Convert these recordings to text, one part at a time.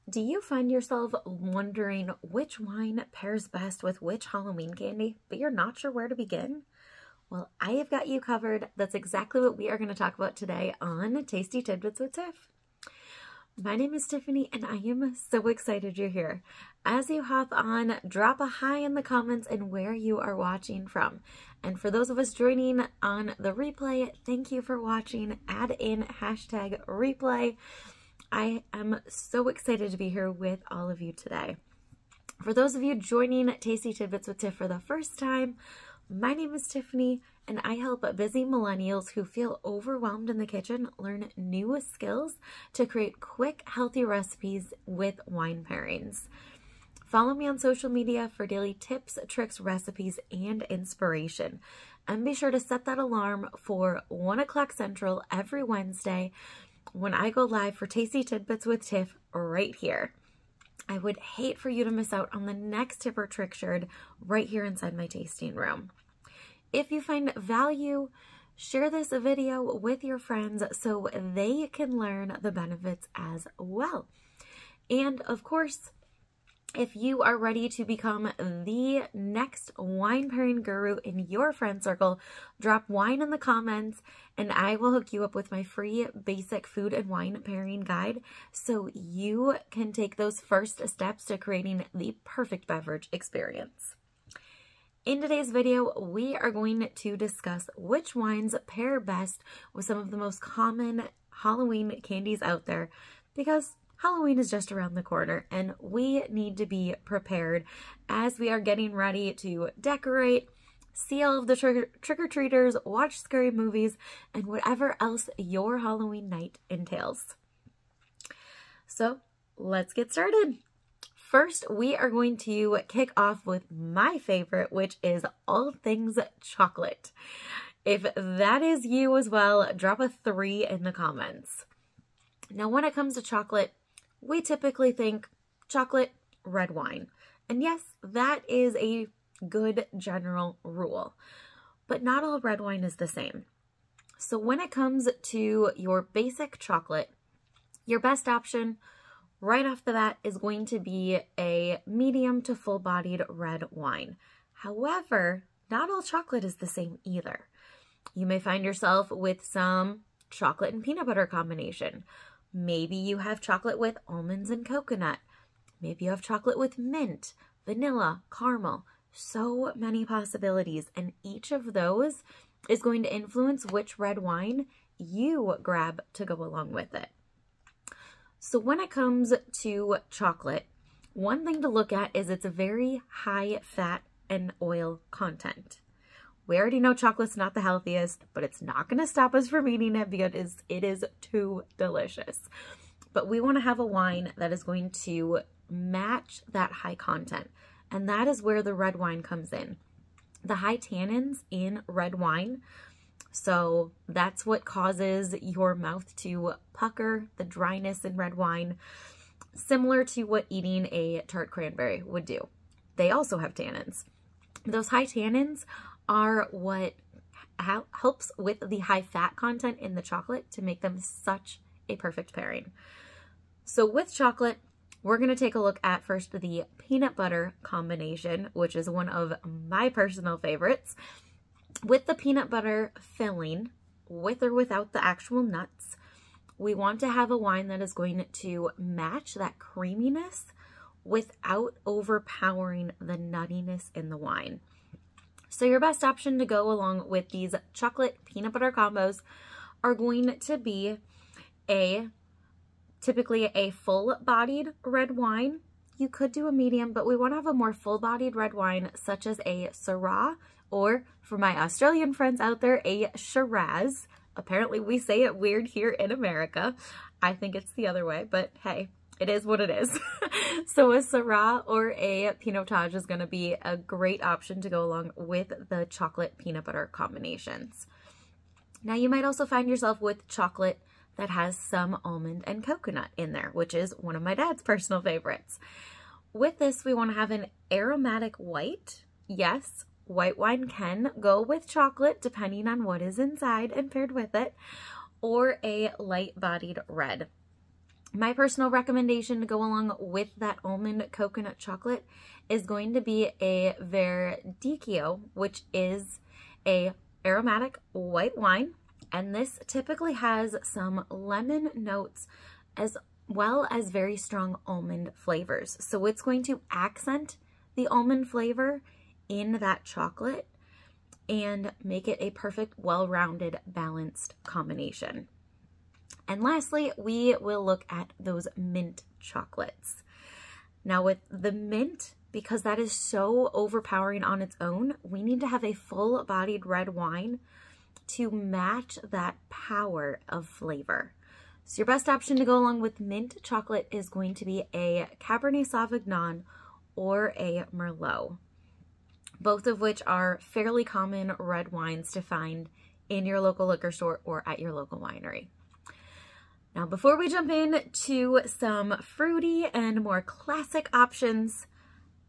Do you find yourself wondering which wine pairs best with which Halloween candy, but you're not sure where to begin? Well, I have got you covered. That's exactly what we are going to talk about today on Tasty Tidbits with Tiff. My name is Tiffany, and I am so excited you're here. As you hop on, drop a hi in the comments and where you are watching from. And for those of us joining on the replay, thank you for watching. Add in hashtag replay. I am so excited to be here with all of you today. For those of you joining Tasty Tidbits with Tiff for the first time, my name is Tiffany, and I help busy millennials who feel overwhelmed in the kitchen learn new skills to create quick, healthy recipes with wine pairings. Follow me on social media for daily tips, tricks, recipes, and inspiration. And be sure to set that alarm for 1 o'clock Central every Wednesday when I go live for Tasty Tidbits with Tiff right here. I would hate for you to miss out on the next tip or trick shared right here inside my tasting room. If you find value, share this video with your friends so they can learn the benefits as well. And of course, if you are ready to become the next wine pairing guru in your friend circle, drop wine in the comments and I will hook you up with my free basic food and wine pairing guide so you can take those first steps to creating the perfect beverage experience. In today's video, we are going to discuss which wines pair best with some of the most common Halloween candies out there, because Halloween is just around the corner and we need to be prepared as we are getting ready to decorate, see all of the trick-or-treaters, watch scary movies, and whatever else your Halloween night entails. So let's get started. First, we are going to kick off with my favorite, which is all things chocolate. If that is you as well, drop a 3 in the comments. Now, when it comes to chocolate, we typically think chocolate, red wine. And yes, that is a good general rule, but not all red wine is the same. So when it comes to your basic chocolate, your best option right off the bat is going to be a medium to full-bodied red wine. However, not all chocolate is the same either. You may find yourself with some chocolate and peanut butter combination. Maybe you have chocolate with almonds and coconut. Maybe you have chocolate with mint, vanilla, caramel. So many possibilities, and each of those is going to influence which red wine you grab to go along with it. So when it comes to chocolate, one thing to look at is it's a very high fat and oil content. We already know chocolate's not the healthiest, but it's not going to stop us from eating it because it is too delicious. But we want to have a wine that is going to match that high content, and that is where the red wine comes in. The high tannins in red wine, so that's what causes your mouth to pucker, the dryness in red wine, similar to what eating a tart cranberry would do. They also have tannins. Those high tannins are what helps with the high fat content in the chocolate to make them such a perfect pairing. So with chocolate, we're going to take a look at first the peanut butter combination, which is one of my personal favorites. With the peanut butter filling, with or without the actual nuts, we want to have a wine that is going to match that creaminess without overpowering the nuttiness in the wine. So your best option to go along with these chocolate peanut butter combos are going to be typically a full-bodied red wine. You could do a medium, but we want to have a more full-bodied red wine such as a Syrah, or for my Australian friends out there, a Shiraz. Apparently we say it weird here in America. I think it's the other way, but hey, it is what it is. So a Syrah or a Pinotage is going to be a great option to go along with the chocolate peanut butter combinations. Now you might also find yourself with chocolate that has some almond and coconut in there, which is one of my dad's personal favorites. With this, we want to have an aromatic white. Yes, white wine can go with chocolate depending on what is inside and paired with it, or a light-bodied red. My personal recommendation to go along with that almond coconut chocolate is going to be a Verdicchio, which is a aromatic white wine. And this typically has some lemon notes as well as very strong almond flavors. So it's going to accent the almond flavor in that chocolate and make it a perfect, well-rounded, balanced combination. And lastly, we will look at those mint chocolates. Now with the mint, because that is so overpowering on its own, we need to have a full-bodied red wine to match that power of flavor. So your best option to go along with mint chocolate is going to be a Cabernet Sauvignon or a Merlot, both of which are fairly common red wines to find in your local liquor store or at your local winery. Now, before we jump into some fruity and more classic options,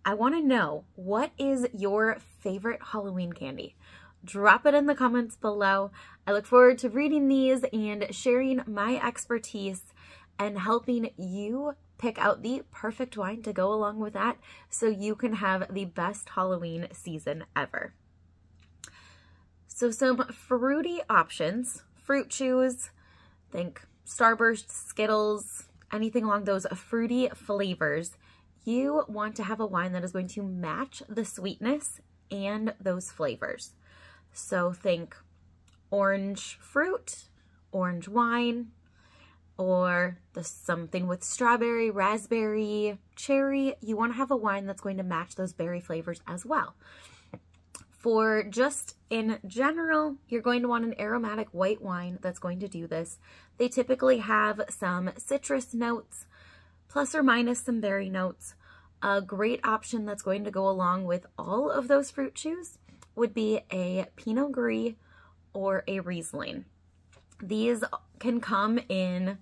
I want to know, what is your favorite Halloween candy? Drop it in the comments below. I look forward to reading these and sharing my expertise and helping you pick out the perfect wine to go along with that so you can have the best Halloween season ever. So some fruity options, fruit chews, think Starburst, Skittles, anything along those fruity flavors. You want to have a wine that is going to match the sweetness and those flavors. So think orange fruit, orange wine, or something with strawberry, raspberry, cherry. You want to have a wine that's going to match those berry flavors as well. For just in general, you're going to want an aromatic white wine that's going to do this. They typically have some citrus notes, plus or minus some berry notes. A great option that's going to go along with all of those fruit chews would be a Pinot Gris or a Riesling. These can come in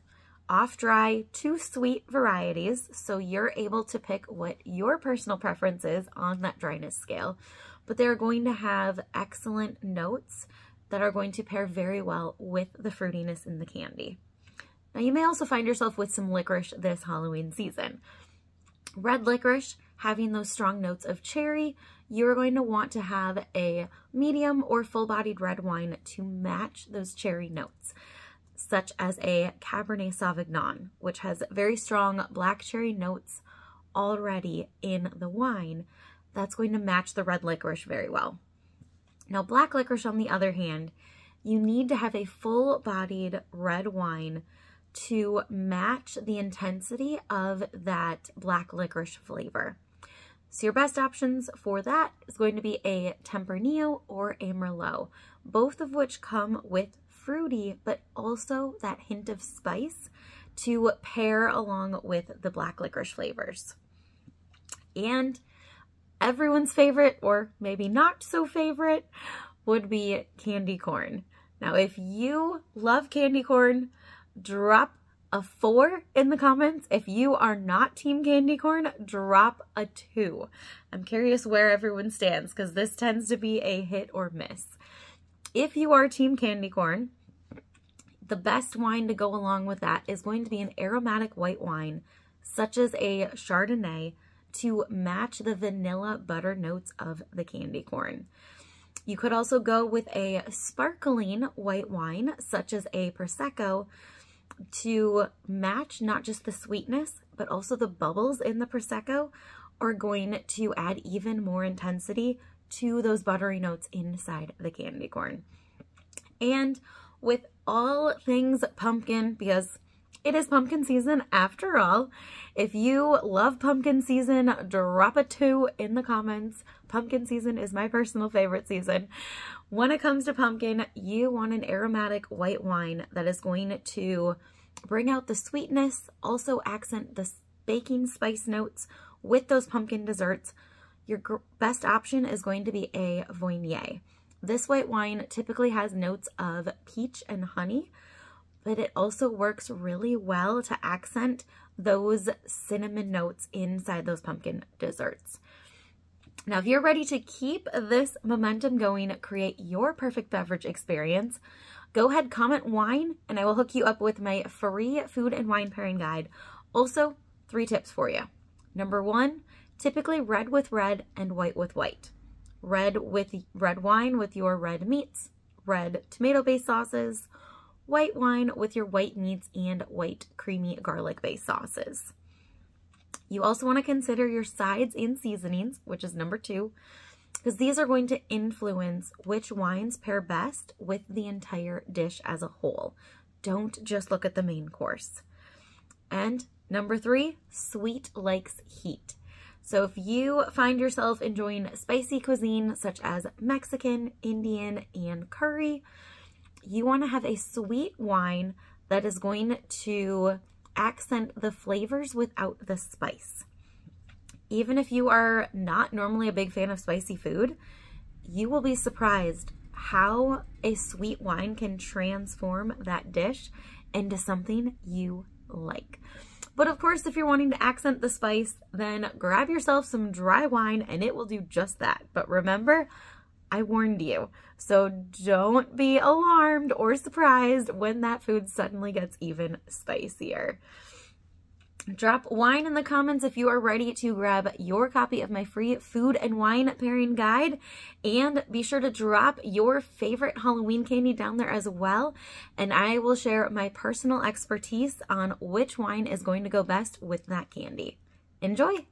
off-dry to sweet varieties, so you're able to pick what your personal preference is on that dryness scale, but they're going to have excellent notes that are going to pair very well with the fruitiness in the candy. Now, you may also find yourself with some licorice this Halloween season. Red licorice, having those strong notes of cherry, you're going to want to have a medium or full-bodied red wine to match those cherry notes, such as a Cabernet Sauvignon, which has very strong black cherry notes already in the wine. That's going to match the red licorice very well. Now, black licorice, on the other hand, you need to have a full-bodied red wine to match the intensity of that black licorice flavor. So your best options for that is going to be a Tempranillo or a Merlot, both of which come with fruity, but also that hint of spice to pair along with the black licorice flavors. And everyone's favorite, or maybe not so favorite, would be candy corn. Now, if you love candy corn, drop a 4 in the comments. If you are not team candy corn, drop a 2. I'm curious where everyone stands, because this tends to be a hit or miss. If you are team candy corn, the best wine to go along with that is going to be an aromatic white wine, such as a Chardonnay, to match the vanilla butter notes of the candy corn. You could also go with a sparkling white wine, such as a Prosecco, to match not just the sweetness, but also the bubbles in the Prosecco are going to add even more intensity to those buttery notes inside the candy corn. And with all things pumpkin, because it is pumpkin season after all, if you love pumpkin season, drop a 2 in the comments. Pumpkin season is my personal favorite season. When it comes to pumpkin, you want an aromatic white wine that is going to bring out the sweetness, also accent the baking spice notes with those pumpkin desserts. Your best option is going to be a Viognier. This white wine typically has notes of peach and honey, but it also works really well to accent those cinnamon notes inside those pumpkin desserts. Now, if you're ready to keep this momentum going, create your perfect beverage experience, go ahead, comment wine, and I will hook you up with my free food and wine pairing guide. Also, 3 tips for you. Number 1, typically red with red and white with white. Red with red wine with your red meats, red tomato-based sauces, white wine with your white meats and white creamy garlic-based sauces. You also want to consider your sides and seasonings, which is number 2, because these are going to influence which wines pair best with the entire dish as a whole. Don't just look at the main course. And number 3, sweet likes heat. So if you find yourself enjoying spicy cuisine such as Mexican, Indian, and curry, you want to have a sweet wine that is going to accent the flavors without the spice. Even if you are not normally a big fan of spicy food, you will be surprised how a sweet wine can transform that dish into something you like. But of course, if you're wanting to accent the spice, then grab yourself some dry wine and it will do just that. But remember, I warned you. So don't be alarmed or surprised when that food suddenly gets even spicier. Drop wine in the comments if you are ready to grab your copy of my free food and wine pairing guide. And be sure to drop your favorite Halloween candy down there as well. And I will share my personal expertise on which wine is going to go best with that candy. Enjoy!